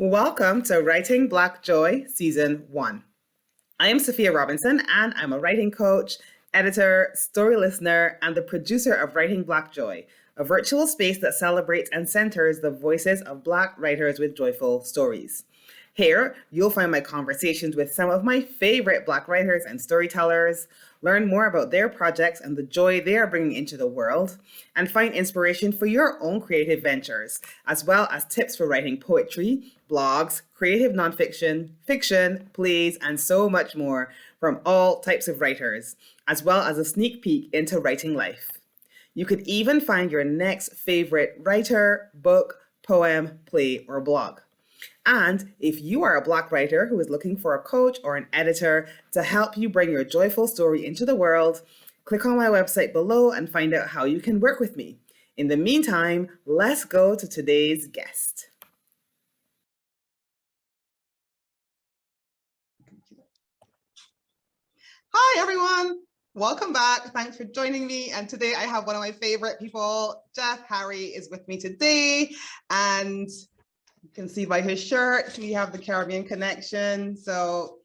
Welcome to Writing Black Joy Season 1. I am Sophia Robinson, and I'm a writing coach, editor, story listener, and the producer of Writing Black Joy, a virtual space that celebrates and centers the voices of Black writers with joyful stories. Here, you'll find my conversations with some of my favorite Black writers and storytellers, learn more about their projects and the joy they are bringing into the world, and find inspiration for your own creative ventures, as well as tips for writing poetry, blogs, creative nonfiction, fiction, plays, and so much more from all types of writers, as well as a sneak peek into writing life. You could even find your next favorite writer, book, poem, play, or blog. And if you are a Black writer who is looking for a coach or an editor to help you bring your joyful story into the world, click on my website below and find out how you can work with me. In the meantime, let's go to today's guest. Hi, everyone. Welcome back. Thanks for joining me. And today I have one of my favorite people, Jeff Harry, is with me today. And you can see by his shirt, we have the Caribbean connection. So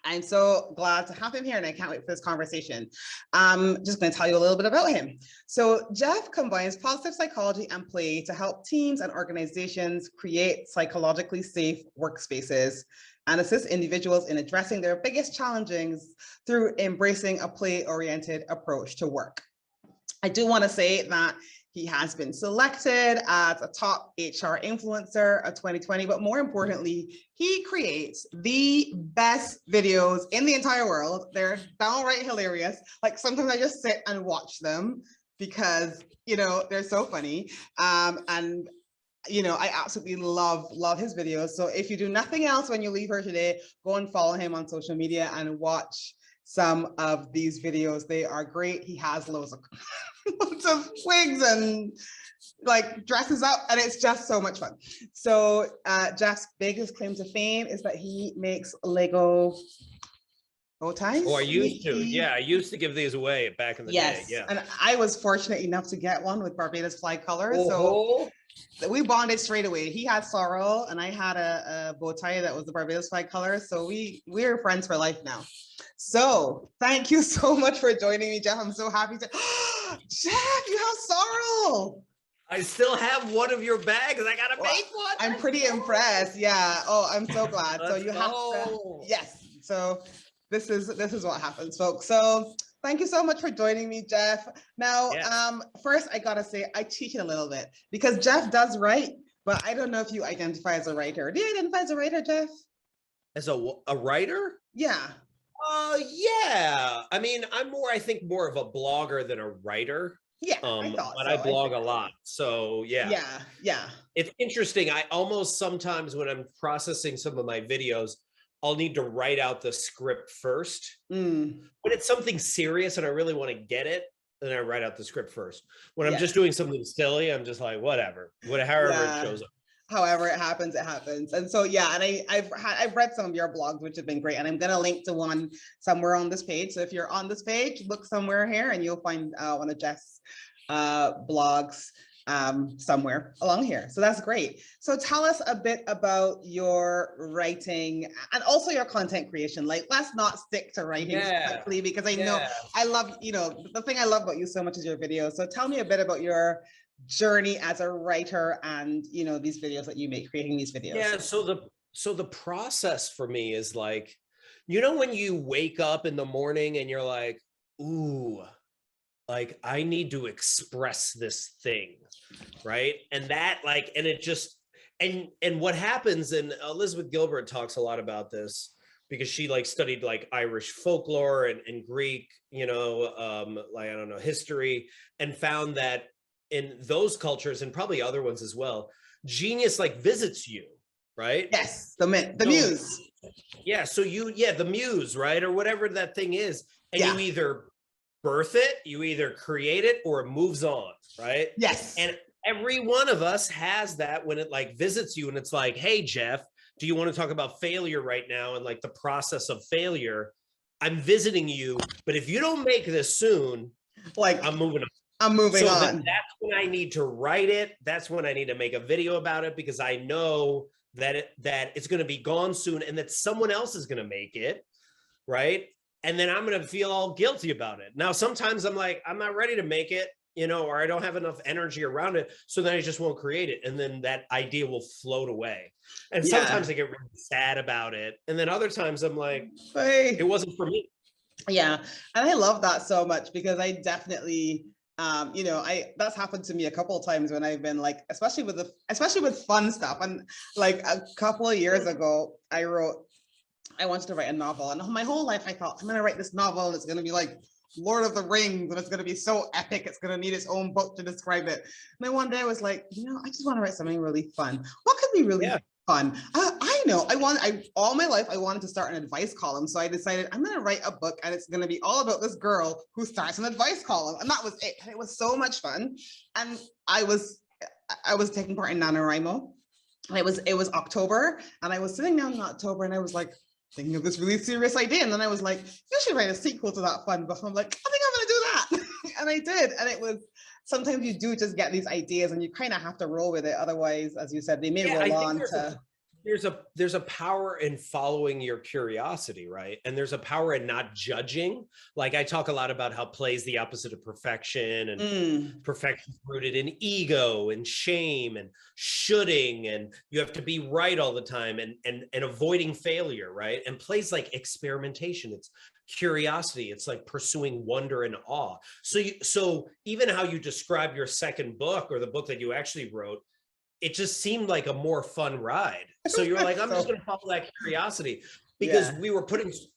I'm so glad to have him here and I can't wait for this conversation. I'm just going to tell you a little bit about him. So Jeff combines positive psychology and play to help teams and organizations create psychologically safe workspaces and assist individuals in addressing their biggest challenges through embracing a play-oriented approach to work. I do want to say that he has been selected as a top HR influencer of 2020, but more importantly, he creates the best videos in the entire world. They're downright hilarious. Like sometimes I just sit and watch them because, you know, they're so funny. And you know, I absolutely love his videos. So if you do nothing else when you leave here today, go and follow him on social media and watch some of these videos. They are great. He has loads of wigs and like dresses up, and it's just so much fun. So Jeff's biggest claim to fame is that he makes Lego bow ties. Oh, I used to. Yeah, I used to give these away back in the day. Yeah. And I was fortunate enough to get one with Barbados flag colors. So we bonded straight away. He had sorrel and I had a bow tie that was the Barbados flag colors. So we're friends for life now. So thank you so much for joining me, Jeff. I'm so happy to. Jeff, you have sorrel. I still have one of your bags. I gotta make one. I'm pretty impressed. Yeah. Oh, I'm so glad. So you have to. Yes. So this is what happens, folks. So thank you so much for joining me, Jeff. Now, first I gotta say I cheated a little bit because Jeff does write, but I don't know if you identify as a writer. Do you identify as a writer, Jeff? As a writer? Yeah. Yeah. I mean, I think more of a blogger than a writer. Yeah, I blog a lot. So yeah. Yeah. It's interesting. I almost sometimes when I'm processing some of my videos, I'll need to write out the script first. When it's something serious and I really want to get it, then I write out the script first. When I'm just doing something silly, I'm just like, however it shows up. However it happens, it happens. And so, yeah, and I've read some of your blogs, which have been great. And I'm going to link to one somewhere on this page. So if you're on this page, look somewhere here and you'll find one of Jeff's blogs somewhere along here. So that's great. So tell us a bit about your writing and also your content creation. Like, let's not stick to writing strictly because I know I love, you know, the thing I love about you so much is your videos. So tell me a bit about your journey as a writer and, you know, these videos that you make, creating these videos. Yeah. So the process for me is like, you know, when you wake up in the morning and you're like, ooh, like I need to express this thing, right? And that like, and it just, and what happens, and Elizabeth Gilbert talks a lot about this because she like studied like Irish folklore and Greek, you know, like, I don't know, history, and found that in those cultures and probably other ones as well, genius like visits you, right? Yes, the muse. Yeah, so the muse, right? Or whatever that thing is. And you either birth it, you either create it, or it moves on, right? Yes. And every one of us has that when it like visits you and it's like, hey, Jeff, do you want to talk about failure right now and like the process of failure? I'm visiting you, but if you don't make this soon, like I'm moving on. I'm moving on. That's when I need to write it. That's when I need to make a video about it because I know that it's going to be gone soon and that someone else is going to make it, right? And then I'm going to feel all guilty about it. Now, sometimes I'm like, I'm not ready to make it, or I don't have enough energy around it. So then I just won't create it. And then that idea will float away. And sometimes I get really sad about it. And then other times I'm like, it wasn't for me. Yeah. And I love that so much because I definitely, that's happened to me a couple of times when I've been like, especially with fun stuff. And like a couple of years ago, I wanted to write a novel, and my whole life I thought, I'm going to write this novel and it's going to be like Lord of the Rings and it's going to be so epic. It's going to need its own book to describe it. And then one day I was like, I just want to write something really fun. What could be really fun? All my life I wanted to start an advice column. So I decided I'm going to write a book and it's going to be all about this girl who starts an advice column. And that was it. And it was so much fun. And I was taking part in NaNoWriMo. And it was October, and I was sitting down in October and I was like thinking of this really serious idea. And then I was like, you should write a sequel to that fun book. I'm like, I think I'm going to do that. And I did. And it was, sometimes you do just get these ideas and you kind of have to roll with it. Otherwise, as you said, they may roll on to. There's a power in following your curiosity, right? And there's a power in not judging. Like I talk a lot about how play is the opposite of perfection, and perfection is rooted in ego and shame and shoulding, and you have to be right all the time, and avoiding failure, right? And play's like experimentation. It's curiosity. It's like pursuing wonder and awe. So even how you describe your second book, or the book that you actually wrote, it just seemed like a more fun ride. So you're like, I'm just going to follow that curiosity, because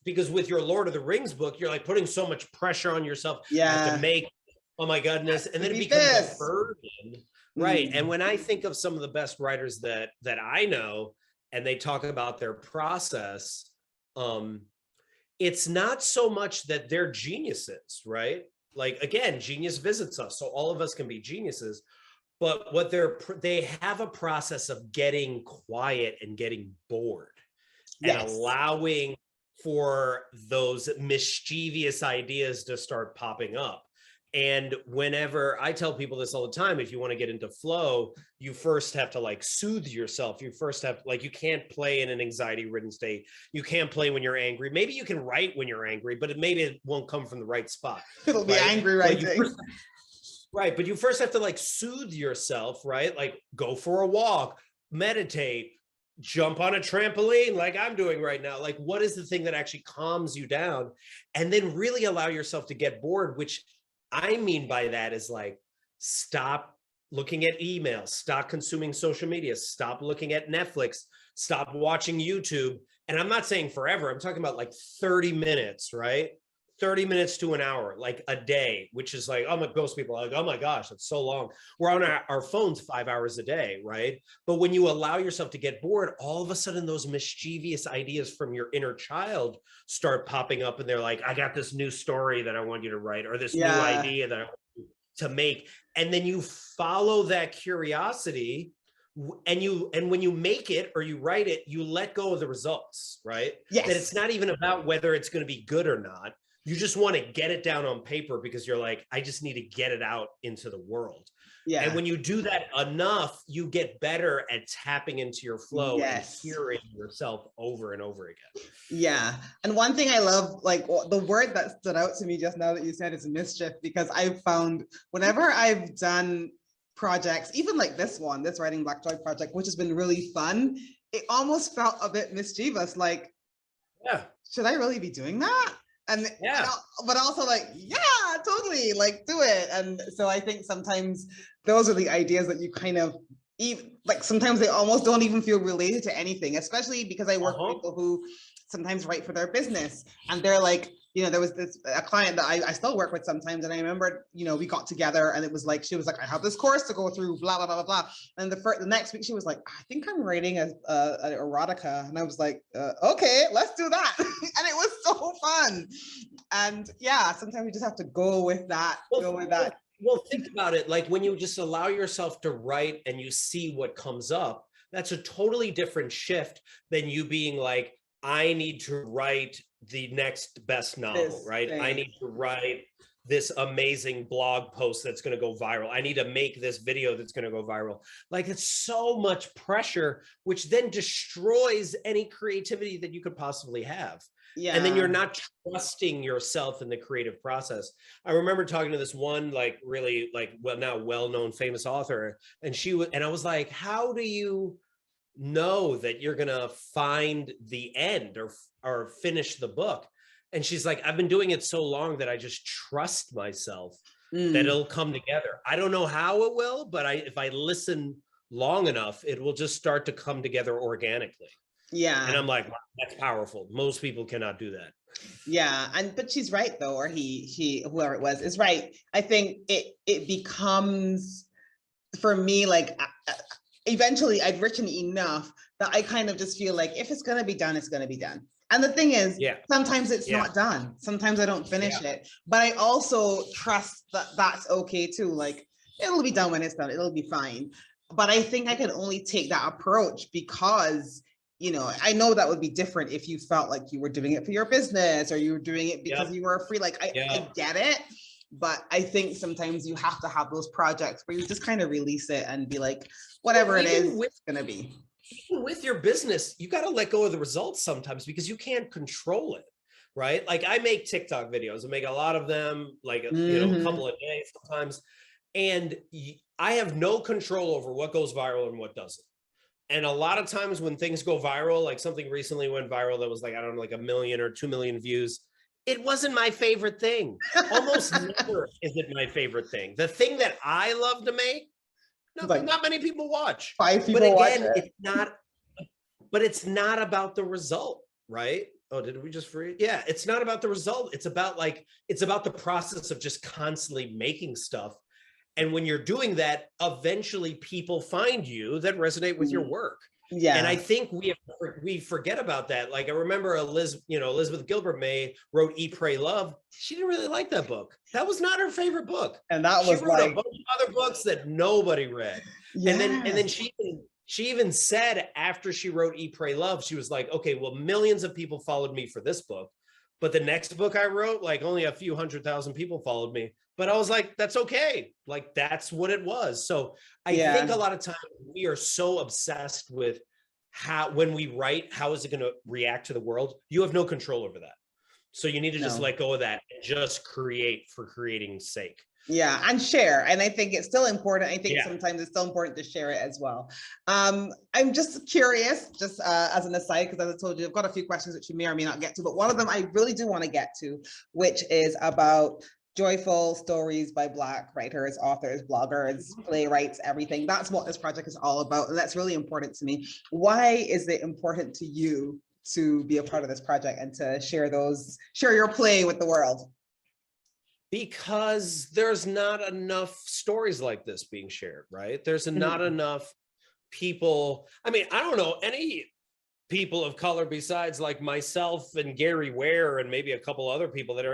because with your Lord of the Rings book, you're like putting so much pressure on yourself to make, oh my goodness. And then it becomes a burden. Right. And when I think of some of the best writers that I know, and they talk about their process, it's not so much that they're geniuses, right? Like, again, genius visits us. So all of us can be geniuses. But what they have a process of getting quiet and getting bored, and allowing for those mischievous ideas to start popping up. And whenever I tell people this all the time, if you want to get into flow, you first have to like soothe yourself. You first have, like, you can't play in an anxiety ridden state. You can't play when you're angry. Maybe you can write when you're angry, but maybe it won't come from the right spot. It'll be angry writing. Right. But you first have to like soothe yourself, right? Like go for a walk, meditate, jump on a trampoline like I'm doing right now. Like, what is the thing that actually calms you down? And then really allow yourself to get bored, which I mean by that is like, stop looking at emails, stop consuming social media, stop looking at Netflix, stop watching YouTube. And I'm not saying forever. I'm talking about like 30 minutes, right? 30 minutes to an hour, like a day, which is like, most people are like, oh my gosh, that's so long. We're on our phones 5 hours a day, right? But when you allow yourself to get bored, all of a sudden those mischievous ideas from your inner child start popping up, and they're like, I got this new story that I want you to write, or this new idea that I want you to make. And then you follow that curiosity, and when you make it or you write it, you let go of the results, right? That it's not even about whether it's going to be good or not. You just want to get it down on paper because you're like, I just need to get it out into the world. Yeah. And when you do that enough, you get better at tapping into your flow and hearing yourself over and over again. Yeah. And one thing I love, like the word that stood out to me just now that you said is mischief, because I've found whenever I've done projects, even like this Writing Black Joy project, which has been really fun, it almost felt a bit mischievous. Like, should I really be doing that? And but also like, totally, like do it. And so I think sometimes those are the ideas that you kind of even like, sometimes they almost don't even feel related to anything, especially because I work with people who sometimes write for their business, and they're like, there was a client that I still work with sometimes, and I remember, we got together and it was like, she was like, I have this course to go through, blah, blah, blah, blah, blah. And the next week she was like, I think I'm writing an erotica. And I was like, okay, let's do that. And it was so fun. And sometimes you just have to go with that, Well, think about it. Like when you just allow yourself to write and you see what comes up, that's a totally different shift than you being like, I need to write the next best novel, right? I need to write this amazing blog post that's going to go viral. I need to make this video that's going to go viral. Like, it's so much pressure, which then destroys any creativity that you could possibly have. Yeah. And then you're not trusting yourself in the creative process. I remember talking to this one, like, really, like, now well-known famous author, and I was like, how do you know that you're going to find the end or finish the book? And she's like, I've been doing it so long that I just trust myself that it'll come together. I don't know how it will, but if I listen long enough, it will just start to come together organically. Yeah. And I'm like, wow, that's powerful. Most people cannot do that. Yeah. But she's right though, or he, whoever it was is right. I think it becomes, for me, like, eventually I've written enough that I kind of just feel like if it's going to be done, it's going to be done. And the thing is, sometimes it's not done. Sometimes I don't finish it, but I also trust that that's okay too. Like, it'll be done when it's done. It'll be fine. But I think I can only take that approach because, you know, I know that would be different if you felt like you were doing it for your business or you were doing it because you were free. Like, I get it. But I think sometimes you have to have those projects where you just kind of release it and be like, whatever it is, it's going to be. With your business, you got to let go of the results sometimes because you can't control it, right? Like, I make TikTok videos. I make a lot of them, like, you know, a couple a day sometimes. And I have no control over what goes viral and what doesn't. And a lot of times when things go viral, like something recently went viral that was like, I don't know, like 1 million or 2 million views. It wasn't my favorite thing. Almost never is it my favorite thing. The thing that I love to make, not many people watch. 5 people but watch again, it. it's not about the result, right? Oh, did we just freeze? Yeah, it's not about the result. It's about the process of just constantly making stuff. And when you're doing that, eventually people find you that resonate with your work. Yeah. And I think we forget about that. Like, I remember Elizabeth Gilbert May wrote Eat, Pray, Love. She didn't really like that book. That was not her favorite book. And that was she wrote a bunch of other books that nobody read. And then she even said, after she wrote Eat, Pray, Love, she was like, okay, well, millions of people followed me for this book, but the next book I wrote, like, only a few 100,000 people followed me. But I was like, that's okay. Like, that's what it was. So I think a lot of times we are so obsessed with when we write, how is it going to react to the world? You have no control over that. So you need to just let go of that and just create for creating's sake. Yeah, and share. And I think it's still important. I think sometimes it's still important to share it as well. I'm just curious, just as an aside, because as I told you, I've got a few questions which you may or may not get to, but one of them I really do want to get to, which is about joyful stories by Black writers, authors, bloggers, playwrights, everything. That's what this project is all about. And that's really important to me. Why is it important to you to be a part of this project and to share your play with the world? Because there's not enough stories like this being shared, right? There's not enough people. I mean, I don't know any people of color besides like myself and Gary Ware and maybe a couple other people that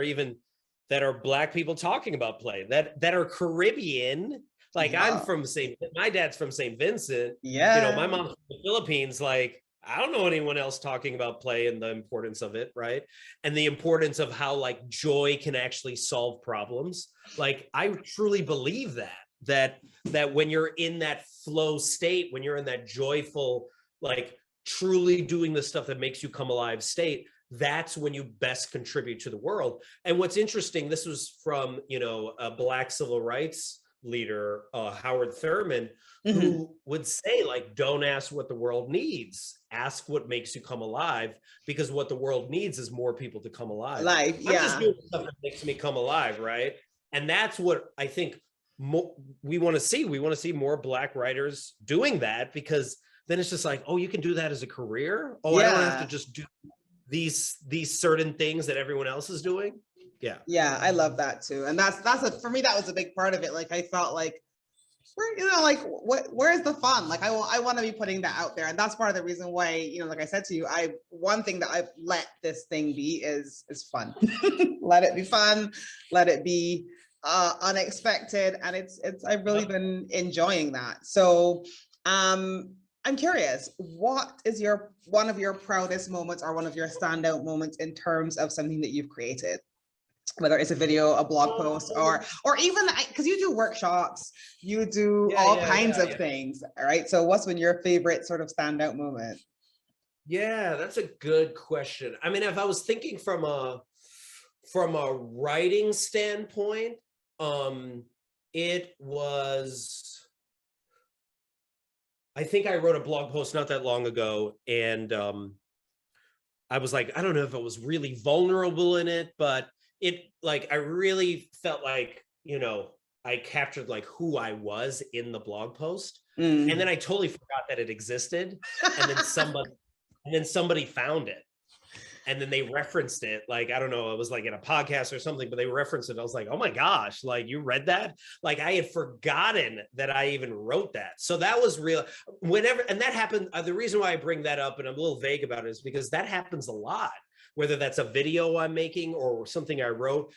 are Black people talking about play that are Caribbean. Like, I'm from my dad's from St. Vincent. Yeah. You know, my mom's from the Philippines. Like, I don't know anyone else talking about play and the importance of it, right? And the importance of how, like, joy can actually solve problems. Like, I truly believe that when you're in that flow state, when you're in that joyful, like, truly doing the stuff that makes you come alive state, that's when you best contribute to the world. And what's interesting, this was from, a Black civil rights leader, Howard Thurman, who would say, like, don't ask what the world needs, ask what makes you come alive, because what the world needs is more people to come alive. I'm just doing stuff that makes me come alive, right? And that's what I think we want to see. We want to see more Black writers doing that, because then it's just like, oh, you can do that as a career. Oh, I don't have to just do these certain things that everyone else is doing. Yeah, I love that too. And that's for me, that was a big part of it. Like, I felt like, where's the fun? Like, I want to be putting that out there. And that's part of the reason why, like I said to you, one thing that I've let this thing be is fun. Let it be fun, let it be unexpected. And I've really been enjoying that. So I'm curious, what is one of your proudest moments or one of your standout moments in terms of something that you've created? whether it's a video, a blog post, or even because you do workshops, you do all kinds of things, right? So what's been your favorite sort of standout moment? Yeah, that's a good question. I mean, if I was thinking from a writing standpoint, it was, I think I wrote a blog post not that long ago, and I was like, I don't know if I was really vulnerable in it, but it, like, I really felt like, I captured like who I was in the blog post. And then I totally forgot that it existed. And then somebody found it. And then they referenced it. Like, I don't know, it was like in a podcast or something, but they referenced it. I was like, oh my gosh, like, you read that? Like, I had forgotten that I even wrote that. So that was real. And that happened. The reason why I bring that up, and I'm a little vague about it, is because that happens a lot, whether that's a video I'm making or something I wrote.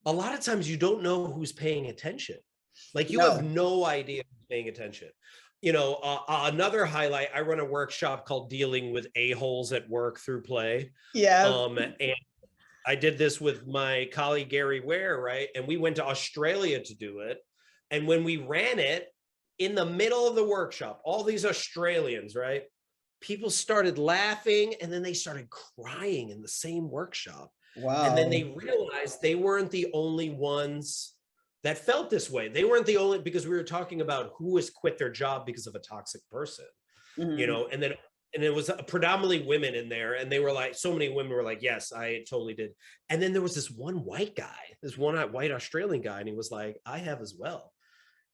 A lot of times you don't know who's paying attention. Like, you have no idea who's paying attention. Another highlight, I run a workshop called Dealing with A-Holes at Work Through Play. And I did this with my colleague, Gary Ware, right? And we went to Australia to do it. And when we ran it, in the middle of the workshop, all these Australians, right? People started laughing, and then they started crying in the same workshop. Wow. And then they realized they weren't the only ones that felt this way. They weren't the only, because we were talking about who has quit their job because of a toxic person, and it was predominantly women in there. And they were like, so many women were like, yes, I totally did. And then there was this one white white Australian guy. And he was like, I have as well.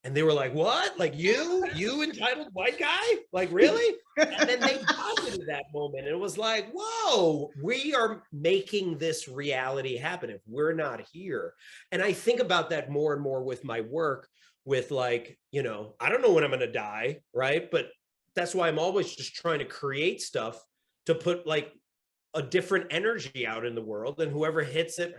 And they were like, what? Like, you entitled white guy? Like, really? And then they bonded at that moment. And it was like, whoa, we are making this reality happen if we're not here. And I think about that more and more with my work, with like, I don't know when I'm going to die, right? But that's why I'm always just trying to create stuff to put like a different energy out in the world, and whoever hits it,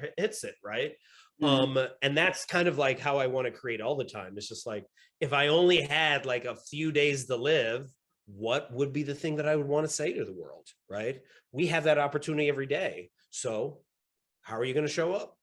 right? And that's kind of like how I want to create all the time. It's just like, if I only had like a few days to live, what would be the thing that I would want to say to the world, right? We have that opportunity every day. So how are you going to show up?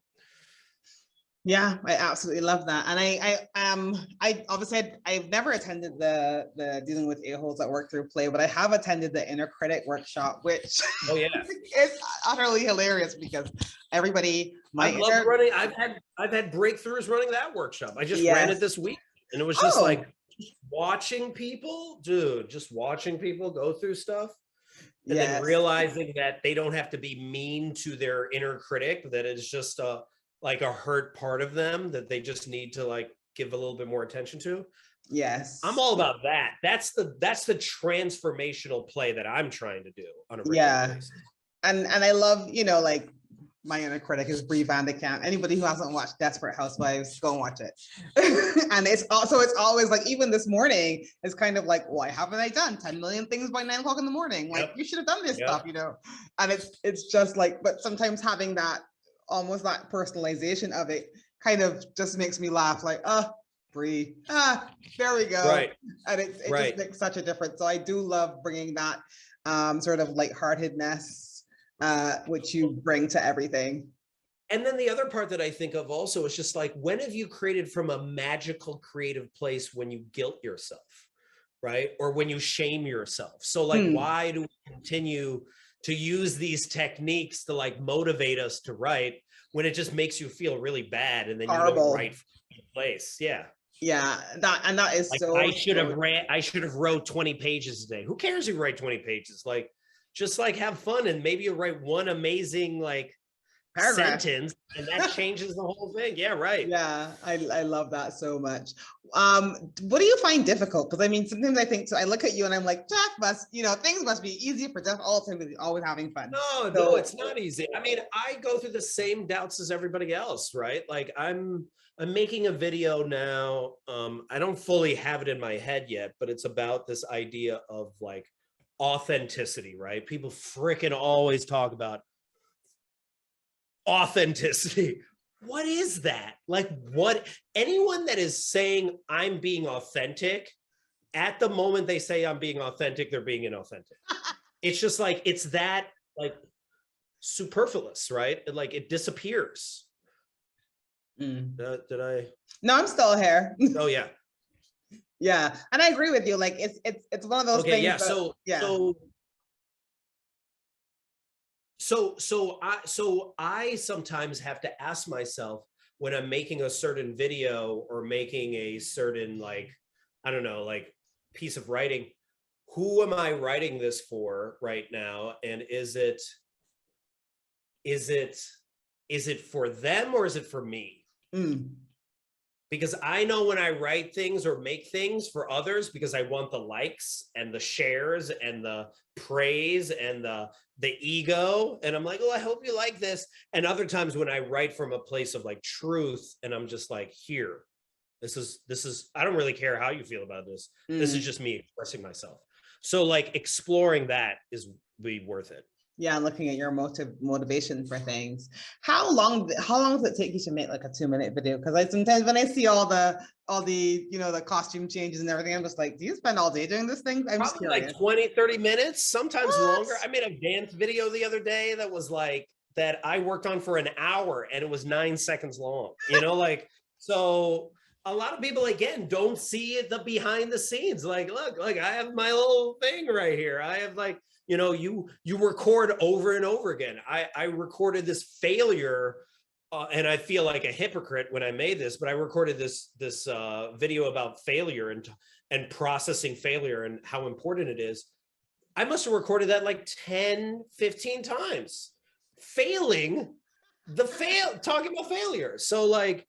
Yeah, I absolutely love that. And I obviously I've never attended the Dealing with A-Holes at Work Through Play, but I have attended the Inner Critic workshop, which is utterly hilarious because everybody I've had breakthroughs running that workshop. I just ran it this week, and it was just like watching people, just watching people go through stuff. And then realizing that they don't have to be mean to their inner critic, that it's just like a hurt part of them that they just need to like give a little bit more attention to. Yes. I'm all about that. That's the transformational play that I'm trying to do on a regular basis. And I love, like, my inner critic is Brie Vandekamp. Anybody who hasn't watched Desperate Housewives, go and watch it. And it's always like, even this morning, it's kind of like, why haven't I done 10 million things by 9 o'clock in the morning? Like, you should have done this stuff, And it's just like, but sometimes having that, almost that personalization of it kind of just makes me laugh, like, Brie, there we go. Right. And it just makes such a difference. So I do love bringing that sort of lightheartedness, which you bring to everything. And then the other part that I think of also is just like, when have you created from a magical creative place when you guilt yourself, right? Or when you shame yourself? So like, why do we continue to use these techniques to like motivate us to write when it just makes you feel really bad, and then you don't write from a place? Yeah. Yeah, that is like, so. I should have wrote 20 pages a day. Who cares if you write 20 pages? Like, just like have fun, and maybe you write one amazing like paragraph sentence, and that changes the whole thing. Yeah, right. Yeah, I love that so much. What do you find difficult? Because I mean, sometimes I think, so I look at you and I'm like, Jeff must, things must be easy for Jeff all the time, because he's always having fun. No, it's not easy. I mean, I go through the same doubts as everybody else, right? Like, I'm making a video now. I don't fully have it in my head yet, but it's about this idea of like authenticity, right? People freaking always talk about authenticity. What is that? Like, what? Anyone that is saying I'm being authentic, at the moment they say I'm being authentic, they're being inauthentic. It's just like, it's that like superfluous, right? Like, it disappears. Did I? No, I'm still here. Oh yeah. Yeah, and I agree with you. Like it's one of those Okay, things. yeah. That, yeah. So I sometimes have to ask myself when I'm making a certain video or making a certain, like, I don't know, like piece of writing, who am I writing this for right now? And is it for them or is it for me? Because I know when I write things or make things for others, because I want the likes and the shares and the praise and the ego. And I'm like, oh, I hope you like this. And other times when I write from a place of like truth, and I'm just like, here, this is, I don't really care how you feel about this. This is just me expressing myself. So like exploring that is be worth it. Yeah, looking at your motivation for things. How long does it take you to make like a 2-minute video? Because I sometimes when I see all the the costume changes and everything, I'm just like, do you spend all day doing this thing? I'm just Probably curious. like 20-30 minutes, sometimes What? longer. I made a dance video the other day that was like, that I worked on for an hour and it was 9 seconds long, like, so a lot of people, again, don't see it, the behind the scenes. Like, look, like I have my little thing right here. I have like, you record over and over again. I recorded this failure, and I feel like a hypocrite when I made this, but I recorded this video about failure and processing failure and how important it is. I must have recorded that like 10, 15 times, talking about failure. So like,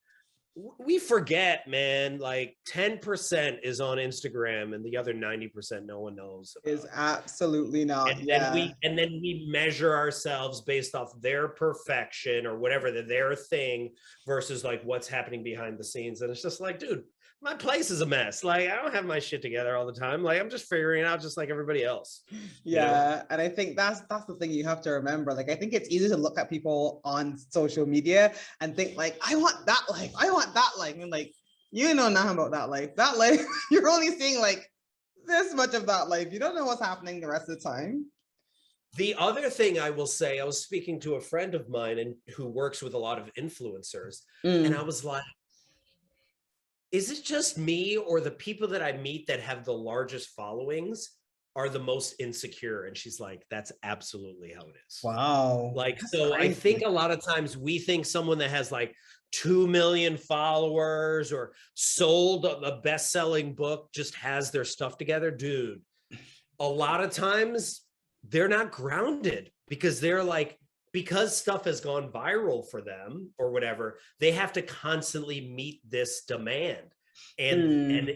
we forget, man, like 10% is on Instagram and the other 90% no one knows about. Is absolutely not. And yeah. then we measure ourselves based off their perfection or whatever, their thing versus like what's happening behind the scenes. And it's just like, dude, my place is a mess. Like, I don't have my shit together all the time. Like, I'm just figuring it out just like everybody else. Yeah. And I think that's the thing you have to remember. Like, I think it's easy to look at people on social media and think like, I want that life. I want that life. And like, you know nothing about that life. That life, you're only seeing like this much of that life. You don't know what's happening the rest of the time. The other thing I will say, I was speaking to a friend of mine and who works with a lot of influencers. And I was like, is it just me or the people that I meet that have the largest followings are the most insecure? And she's like, that's absolutely how it is. Wow. Like, so crazy. I think a lot of times we think someone that has like 2 million followers or sold a best-selling book just has their stuff together. Dude, a lot of times they're not grounded because they're like, because stuff has gone viral for them or whatever, they have to constantly meet this demand. And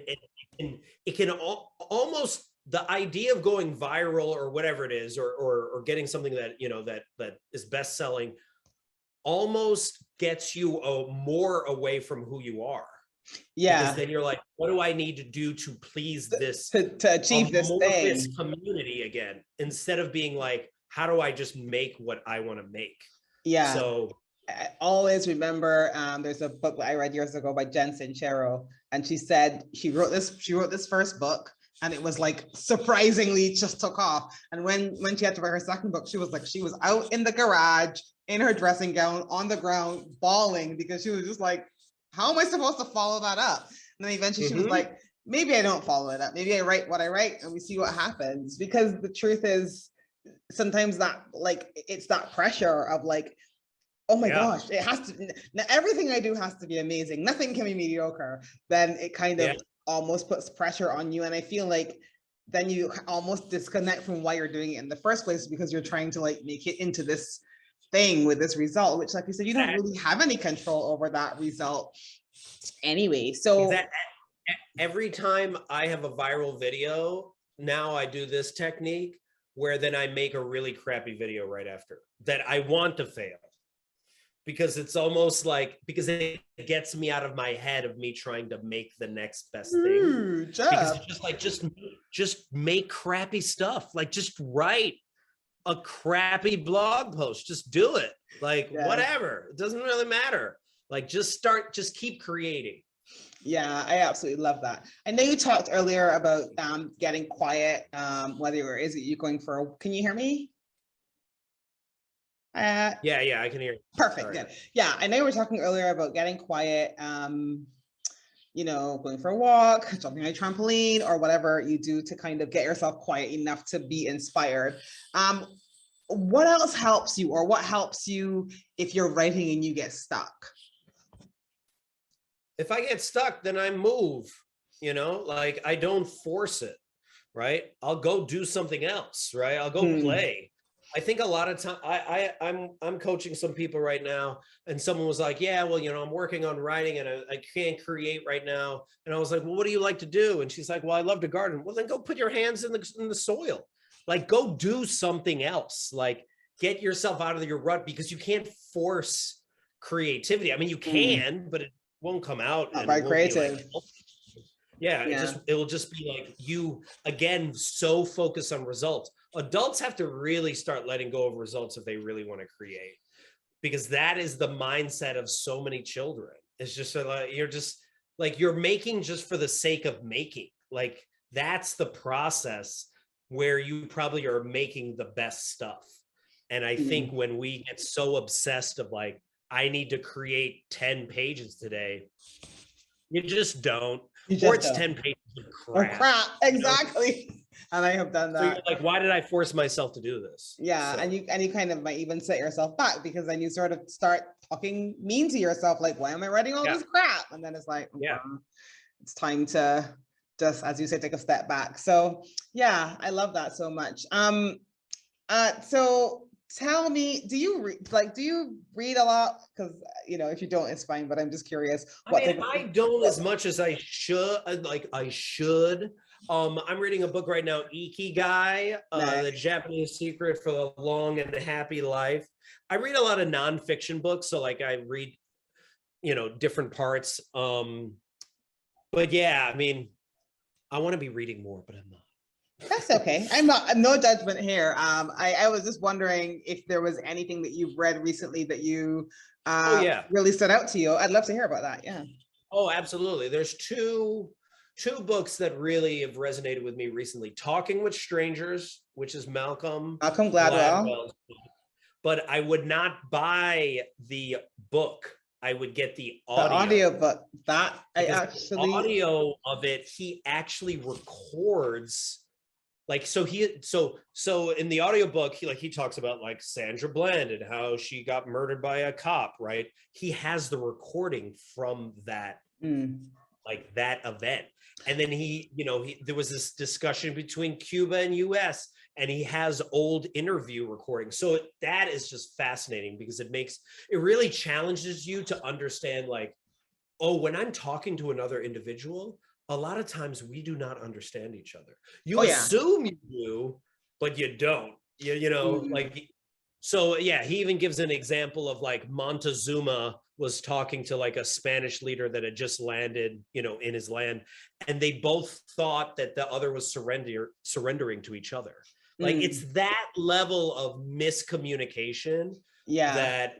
it can almost, the idea of going viral or whatever it is, or getting something that, that is best selling almost gets you more away from who you are. Yeah. Because then you're like, what do I need to do to please this, to achieve this thing, community again, instead of being like, how do I just make what I want to make? Yeah. So I always remember there's a book that I read years ago by Jen Sincero, and she said she wrote this first book and it was like surprisingly just took off. And when she had to write her second book, she was out in the garage in her dressing gown on the ground bawling because she was just like, how am I supposed to follow that up? And then eventually she was like, maybe I don't follow it up. Maybe I write what I write and we see what happens. Because the truth is sometimes that, like, it's that pressure of like, oh my gosh, it has to, now everything I do has to be amazing. Nothing can be mediocre. Then it kind of almost puts pressure on you. And I feel like then you almost disconnect from why you're doing it in the first place, because you're trying to like make it into this thing with this result, which, like you said, you don't really have any control over that result anyway. So every time I have a viral video, now I do this technique where then I make a really crappy video right after that I want to fail. Because it's almost like, because it gets me out of my head of me trying to make the next best thing. Because it's just like, just make crappy stuff. Like, just write a crappy blog post. Just do it. Like, whatever. It doesn't really matter. Like, just keep creating. Yeah, I absolutely love that. I know you talked earlier about getting quiet, whether or is it you going for, can you hear me? Yeah, I can hear you. Perfect. Sorry. Good. Yeah, I know we were talking earlier about getting quiet, you know, going for a walk, jumping on a trampoline, or whatever you do to kind of get yourself quiet enough to be inspired. What else helps you, or what helps you if you're writing and you get stuck? If I get stuck, then I move, you know, like I don't force it, right? I'll go do something else, right? I'll go play. I think a lot of time I'm coaching some people right now, and someone was like, yeah, well, you know, I'm working on writing and I can't create right now. And I was like, well, what do you like to do? And she's like, well, I love to garden. Well, then go put your hands in the soil. Like, go do something else. Like, get yourself out of your rut, because you can't force creativity. I mean, you can, but it won't come out, Not and it very won't be like, creative. yeah, it will just be like you, again, so focused on results. Adults have to really start letting go of results if they really want to create, because that is the mindset of so many children. It's just like, you're just like, you're making just for the sake of making. Like, that's the process where you probably are making the best stuff. And I think when we get so obsessed of like, I need to create 10 pages today, you just don't. Or it's 10 pages of crap. Oh, crap. Exactly. You know? And I have done that. So you're like, why did I force myself to do this? Yeah, so. and you kind of might even set yourself back, because then you sort of start talking mean to yourself, like, why am I writing all this crap? And then it's like, it's time to just, as you say, take a step back. So yeah, I love that so much. So tell me, do you read a lot? Because, you know, if you don't, it's fine, but I'm just curious. I don't as much as I should. I'm reading a book right now, Ikigai, The Japanese Secret for the Long and Happy Life. I read a lot of nonfiction books, so like I read, you know, different parts. But yeah, I mean, I want to be reading more, but I'm not. That's okay. I'm no judgment here. I was just wondering if there was anything that you've read recently that you really stood out to you. I'd love to hear about that. Yeah. Oh, absolutely. There's two books that really have resonated with me recently. Talking with Strangers, which is Malcolm Gladwell's book. But I would not buy the book. I would get the audio book. That I actually, the audio of it, he actually records. Like, so in the audiobook, he talks about like Sandra Bland and how she got murdered by a cop, right? He has the recording from that, like that event. And then there was this discussion between Cuba and US, and he has old interview recordings. So that is just fascinating, because it really challenges you to understand, like, oh, when I'm talking to another individual, a lot of times we do not understand each other. You assume you do, but you don't. You know, like, so yeah, he even gives an example of like Montezuma was talking to like a Spanish leader that had just landed, you know, in his land, and they both thought that the other was surrendering to each other. Like, it's that level of miscommunication that,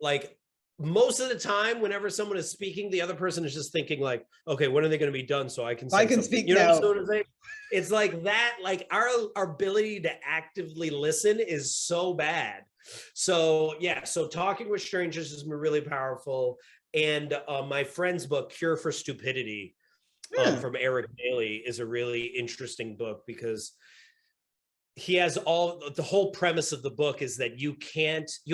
like, most of the time, whenever someone is speaking, the other person is just thinking like, okay, when are they going to be done so I can speak you know now. what I'm saying? It's like that, like our ability to actively listen is so bad. So yeah, so Talking with Strangers has been really powerful. And my friend's book, Cure for Stupidity, from Eric Bailey, is a really interesting book, because he has the whole premise of the book is that you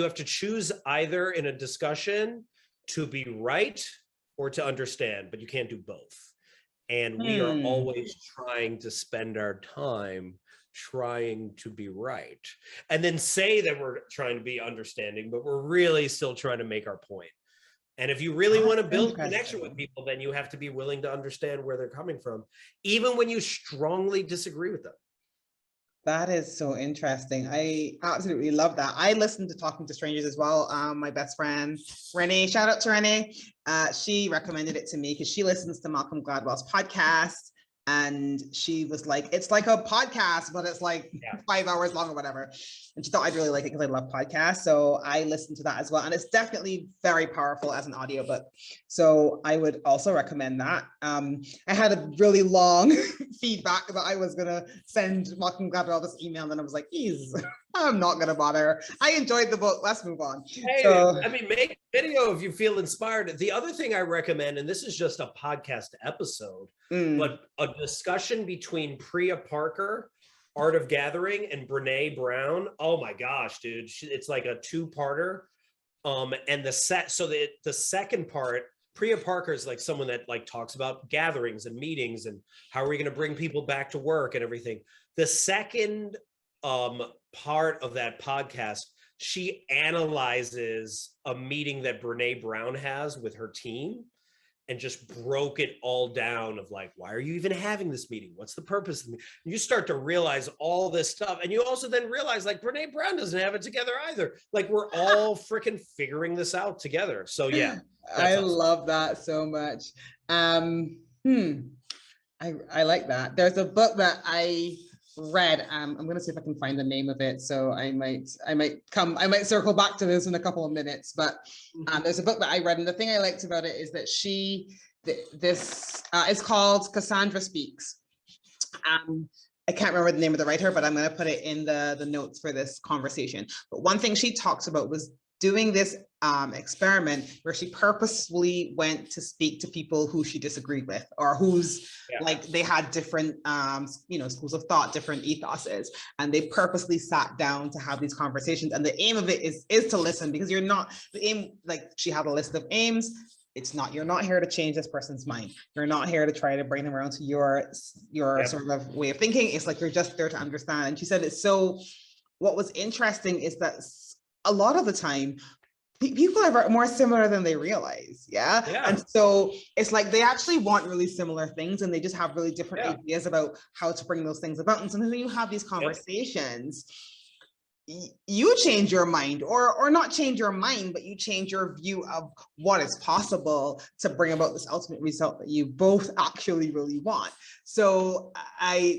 have to choose either in a discussion to be right or to understand, but you can't do both. And we are always trying to spend our time trying to be right, and then say that we're trying to be understanding, but we're really still trying to make our point. And if you really want to build connection with people, then you have to be willing to understand where they're coming from, even when you strongly disagree with them. That is so interesting. I absolutely love that. I listened to Talking to Strangers as well. My best friend, Renee, shout out to Renee. She recommended it to me because she listens to Malcolm Gladwell's podcast. And she was like, it's like a podcast, but it's like 5 hours long or whatever. And she thought I'd really like it because I love podcasts. So I listened to that as well. And it's definitely very powerful as an audiobook. So I would also recommend that. I had a really long feedback that I was going to send Malcolm Gladwell this email. And then I was like, geez, I'm not gonna bother. I enjoyed the book. Let's move on. Hey, So I mean, make a video if you feel inspired. The other thing I recommend, and this is just a podcast episode, but a discussion between Priya Parker, Art of Gathering, and Brene Brown. Oh my gosh, dude. It's like a two-parter. And the second part, Priya Parker is like someone that like talks about gatherings and meetings and how are we going to bring people back to work and everything. The second part of that podcast, she analyzes a meeting that Brene Brown has with her team and just broke it all down of like, why are you even having this meeting? What's the purpose of the meeting? You start to realize all this stuff. And you also then realize like Brene Brown doesn't have it together either. Like we're all freaking figuring this out together. So yeah. I awesome. love that so much. I like that. There's a book that I read. I'm going to see if I can find the name of it. So I might circle back to this in a couple of minutes. But there's a book that I read, and the thing I liked about it is that it's called Cassandra Speaks. I can't remember the name of the writer, but I'm going to put it in the notes for this conversation. But one thing she talks about was doing this experiment where she purposefully went to speak to people who she disagreed with, or who's like they had different schools of thought, different ethoses, and they purposely sat down to have these conversations. And the aim of it is to listen, because you're not the aim, like she had a list of aims. It's not, you're not here to change this person's mind. You're not here to try to bring them around to your sort of way of thinking. It's like you're just there to understand. And she said it's so, what was interesting is that a lot of the time people are more similar than they realize. Yeah. And so it's like they actually want really similar things, and they just have really different ideas about how to bring those things about. And so when you have these conversations, you change your mind, or not change your mind, but you change your view of what is possible to bring about this ultimate result that you both actually really want. So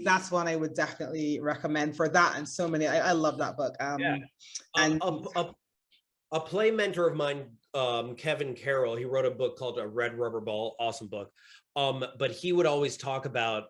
that's one I would definitely recommend for that. And so many, I love that book. And a play mentor of mine, Kevin Carroll, he wrote a book called A Red Rubber Ball, awesome book. But he would always talk about,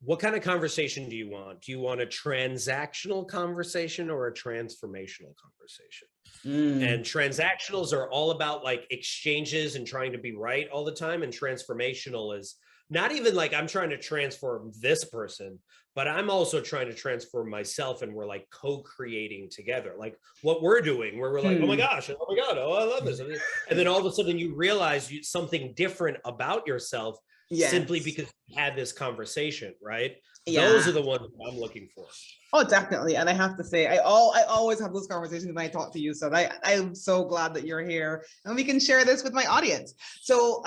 what kind of conversation do you want? Do you want a transactional conversation or a transformational conversation? And transactionals are all about like exchanges and trying to be right all the time. And transformational is not even like I'm trying to transform this person, but I'm also trying to transform myself, and we're like co-creating together. Like what we're doing, where we're like, oh my gosh, oh my God, oh, I love this. And then all of a sudden you realize something different about yourself simply because you had this conversation, right? Those are the ones I'm looking for. Oh, definitely. And I have to say, I always have those conversations when I talk to you. So I'm so glad that you're here and we can share this with my audience. So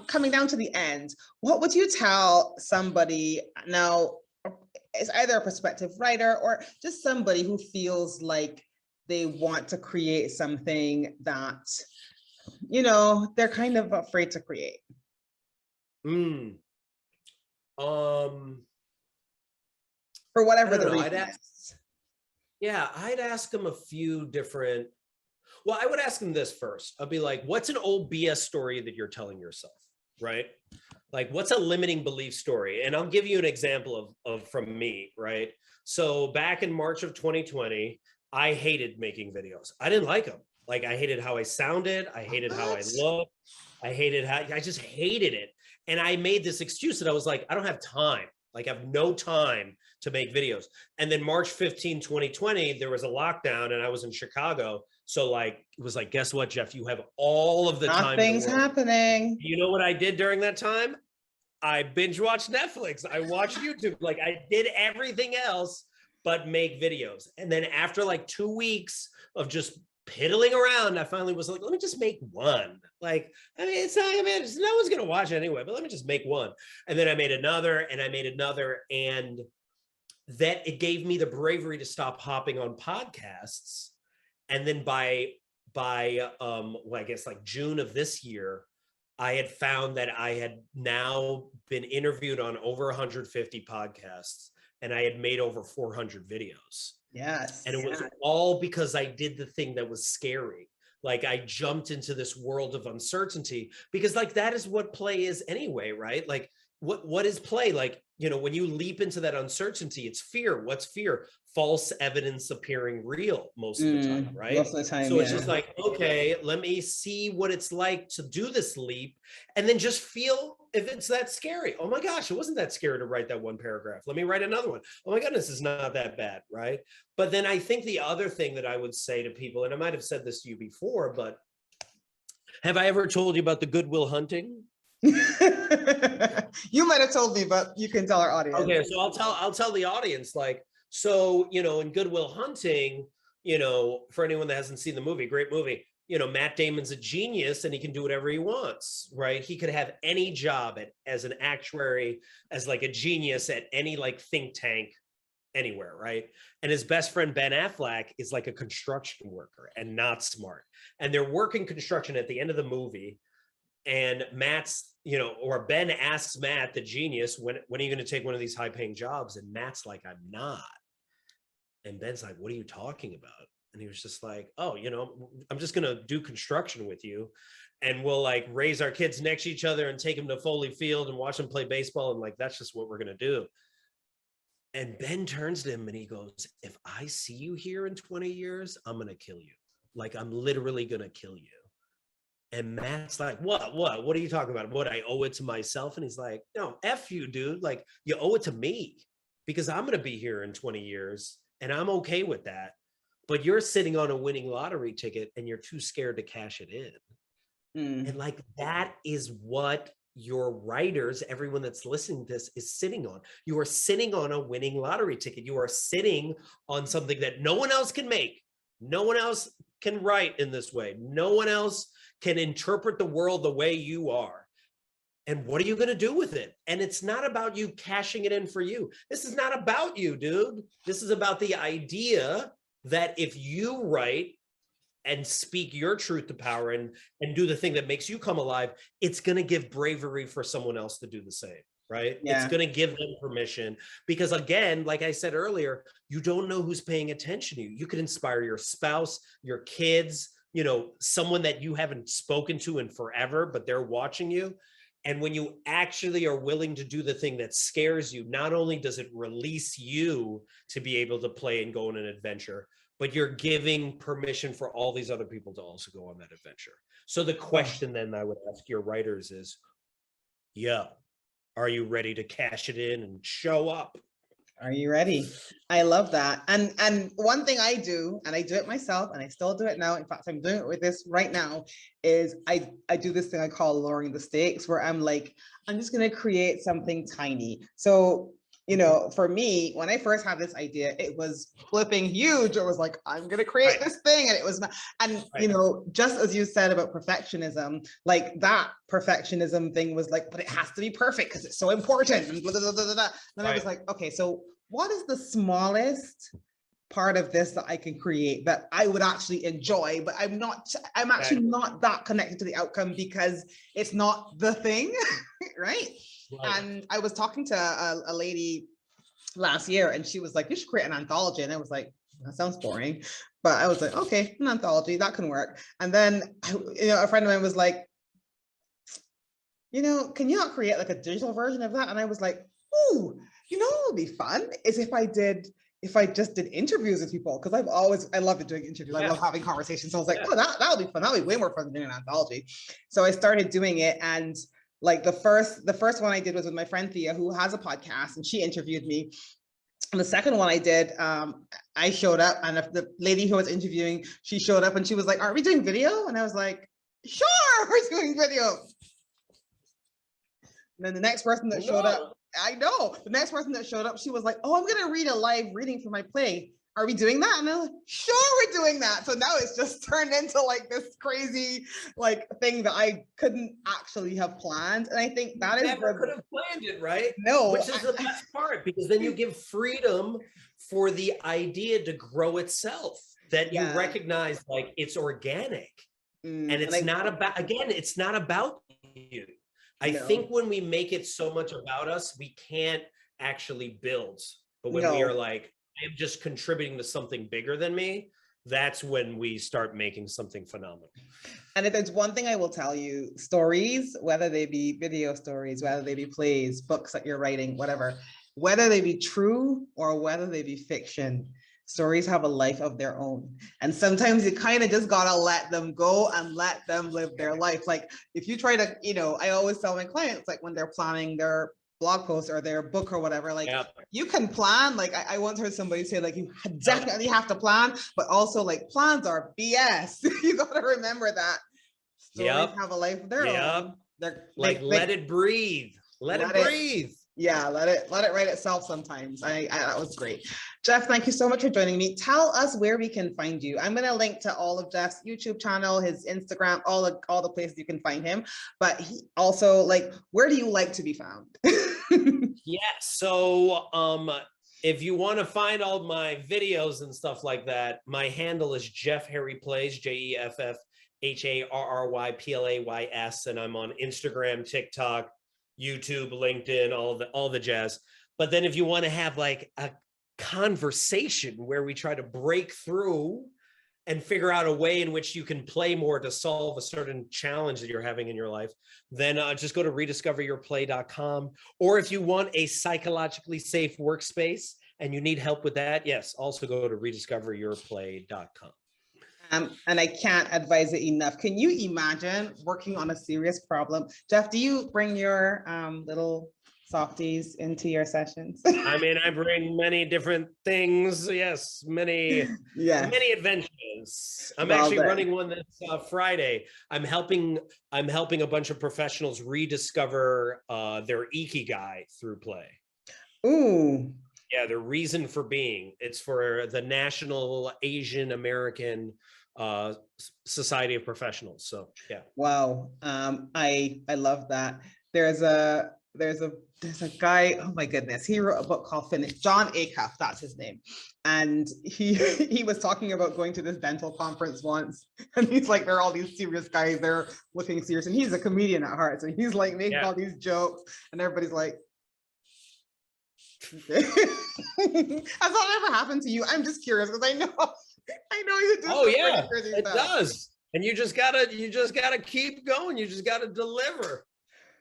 coming down to the end, what would you tell somebody now? It's either a prospective writer or just somebody who feels like they want to create something that, they're kind of afraid to create. For whatever the reason is. I'd ask them a few different, well, I would ask them this first. I'd be like, what's an old BS story that you're telling yourself, right? Like, what's a limiting belief story? And I'll give you an example of from me, right? So back in March of 2020, I hated making videos. I didn't like them. Like, I hated how I sounded. I hated how I looked. I just hated it. And I made this excuse that I was like, I don't have time. Like, I have no time to make videos. And then March 15, 2020, there was a lockdown and I was in Chicago. So like, it was like, guess what, Jeff, you have all of the time. Nothing's happening. You know what I did during that time? I binge watched Netflix. I watched YouTube. Like, I did everything else but make videos. And then after like 2 weeks of just piddling around, I finally was like, let me just make one. Like, I mean, no one's gonna watch it anyway, but let me just make one. And then I made another, and I made another, and that it gave me the bravery to stop hopping on podcasts. And then by I guess like June of this year, I had found that I had now been interviewed on over 150 podcasts, and I had made over 400 videos. Yes. And it was all because I did the thing that was scary. Like, I jumped into this world of uncertainty, because like that is what play is anyway, right? Like, what is play? Like, you know, when you leap into that uncertainty, it's fear. What's fear? False evidence appearing real most of the time, right? Most of the time, So it's yeah. just like, okay, let me see what it's like to do this leap, and then just feel if it's that scary. Oh my gosh, it wasn't that scary to write that one paragraph. Let me write another one. Oh my goodness, it's not that bad, right? But then I think the other thing that I would say to people, and I might have said this to you before, but have I ever told you about the Good Will Hunting? You might have told me, but you can tell our audience. Okay, so I'll tell the audience, like, so, you know, in Good Will Hunting, you know, for anyone that hasn't seen the movie, great movie, you know, Matt Damon's a genius and he can do whatever he wants, right? He could have any job as an actuary, as like a genius at any like think tank anywhere, right? And his best friend Ben Affleck is like a construction worker and not smart. And they're working construction at the end of the movie. And Matt's, you know, or Ben asks Matt, the genius, when are you going to take one of these high paying jobs? And Matt's like, I'm not. And Ben's like, what are you talking about? And he was just like, oh, you know, I'm just going to do construction with you. And we'll like raise our kids next to each other and take them to Foley Field and watch them play baseball. And like, that's just what we're going to do. And Ben turns to him and he goes, if I see you here in 20 years, I'm going to kill you. Like, I'm literally going to kill you. And Matt's like, what are you talking about? What, I owe it to myself? And he's like, no, F you, dude. Like, you owe it to me because I'm going to be here in 20 years and I'm okay with that. But you're sitting on a winning lottery ticket and you're too scared to cash it in. And like, that is what your writers, everyone that's listening to this, is sitting on. You are sitting on a winning lottery ticket. You are sitting on something that no one else can make. No one else can write in this way. No one else can interpret the world the way you are. And what are you going to do with it? And it's not about you cashing it in for you. This is not about you, dude. This is about the idea that if you write and speak your truth to power and do the thing that makes you come alive, it's going to give bravery for someone else to do the same, right? Yeah. It's going to give them permission because, again, like I said earlier, you don't know who's paying attention to you. You could inspire your spouse, your kids, you know, someone that you haven't spoken to in forever, but they're watching you. And when you actually are willing to do the thing that scares you, not only does it release you to be able to play and go on an adventure, but you're giving permission for all these other people to also go on that adventure. So the question then I would ask your writers is, yo, are you ready to cash it in and show up? Are you ready? I love that. And one thing I do, and I do it myself, and I still do it now. In fact, I'm doing it with this right now, is I do this thing I call lowering the stakes, where I'm like, I'm just going to create something tiny. So, you know, for me, when I first had this idea, it was flipping huge. It was like, I'm going to create this thing. And it was, and you know, just as you said about perfectionism, like that perfectionism thing was like, but it has to be perfect because it's so important. And blah, blah, blah, blah, blah. Then I was like, okay, so what is the smallest part of this that I can create that I would actually enjoy, but I'm actually not that connected to the outcome because it's not the thing, right? And I was talking to a lady last year and she was like, you should create an anthology. And I was like, that sounds boring. But I was like, okay, an anthology, that can work. And then, you know, a friend of mine was like, you know, can you not create like a digital version of that? And I was like, ooh, you know, what would be fun is if I just did interviews with people, because I love doing interviews. I love having conversations. So I was like, oh, that'll be fun. That'll be way more fun than doing an anthology. So I started doing it. And like the first one I did was with my friend Thea, who has a podcast, and she interviewed me. And the second one I did, I showed up, and the lady who was interviewing, she showed up and she was like, aren't we doing video? And I was like, sure, we're doing video. And then the next person that showed up, I know, the next person that showed up, she was like, oh, I'm going to read a live reading for my play. Are we doing that? And I was like, sure, we're doing that. So now it's just turned into like this crazy like thing that I couldn't actually have planned. And I think that is never could have planned it, right? No. Which is the best part, because then you give freedom for the idea to grow itself, that you recognize like it's organic. And it's not about, again, it's not about you. I think when we make it so much about us, we can't actually build. But when we are like, I'm just contributing to something bigger than me, that's when we start making something phenomenal. And if there's one thing I will tell you, stories, whether they be video stories, whether they be plays, books that you're writing, whatever, whether they be true or whether they be fiction, stories have a life of their own. And sometimes you kind of just gotta let them go and let them live their life. Like if you try to, I always tell my clients, like when they're planning their blog post or their book or whatever, like you can plan. Like I once heard somebody say, like, you definitely have to plan, but also like plans are BS. You got to remember that stories have a life of their own. They're like let it breathe. Let it breathe. Yeah, let it write itself sometimes. That was great. Jeff, thank you so much for joining me. Tell us where we can find you. I'm going to link to all of Jeff's YouTube channel, his Instagram, all the places you can find him. But he also, like, where do you like to be found? Yeah, so if you want to find all my videos and stuff like that, my handle is Jeff Harry Plays, JeffHarryPlays, and I'm on Instagram, TikTok, YouTube, LinkedIn, all the jazz. But then if you want to have like a conversation where we try to break through and figure out a way in which you can play more to solve a certain challenge that you're having in your life, then just go to rediscoveryourplay.com. Or if you want a psychologically safe workspace and you need help with that, yes, also go to rediscoveryourplay.com. And I can't advise it enough. Can you imagine working on a serious problem? Jeff, do you bring your little softies into your sessions? I mean, I bring many different things. Yes, many adventures. I'm actually running one this Friday. I'm helping a bunch of professionals rediscover their ikigai through play. Ooh. Yeah, their reason for being. It's for the National Asian American Society of Professionals. So yeah. Wow. I love that. There's a guy, oh my goodness, he wrote a book called Finish, John Acuff, that's his name. And he was talking about going to this dental conference once, and he's like, there are all these serious guys, they're looking serious, and he's a comedian at heart, so he's like making all these jokes, and everybody's like, okay. Has that ever happened to you? I'm just curious because I know you do. Oh yeah, it does. And you just gotta keep going. You just gotta deliver.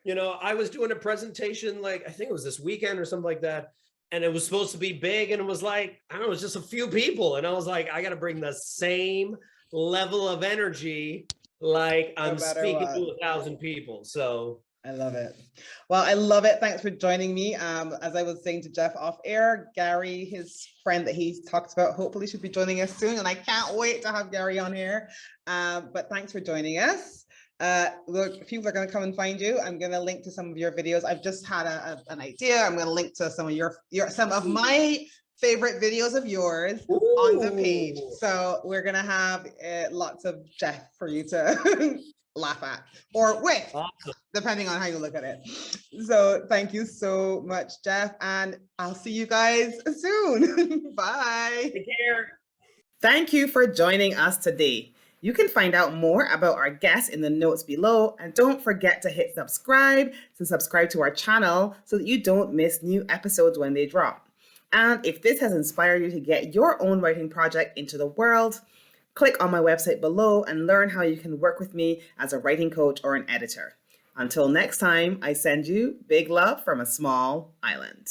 I was doing a presentation, like I think it was this weekend or something like that, and it was supposed to be big, and it was like, I don't know, it was just a few people, and I was like, I gotta bring the same level of energy, like I'm speaking to 1,000 people. So I love it. Well, I love it. Thanks for joining me. As I was saying to Jeff off air, Gary, his friend that he talked about, hopefully should be joining us soon. And I can't wait to have Gary on here. But thanks for joining us. Look, people are going to come and find you. I'm going to link to some of your videos. I've just had an idea. I'm going to link to some of some of my favorite videos of yours on the page. So we're going to have lots of Jeff for you to laugh at or with, depending on how you look at it. So thank you so much, Jeff, and I'll see you guys soon. Bye. Take care. Thank you for joining us today. You can find out more about our guests in the notes below, and don't forget to hit subscribe to our channel so that you don't miss new episodes when they drop. And if this has inspired you to get your own writing project into the world, click on my website below and learn how you can work with me as a writing coach or an editor. Until next time, I send you big love from a small island.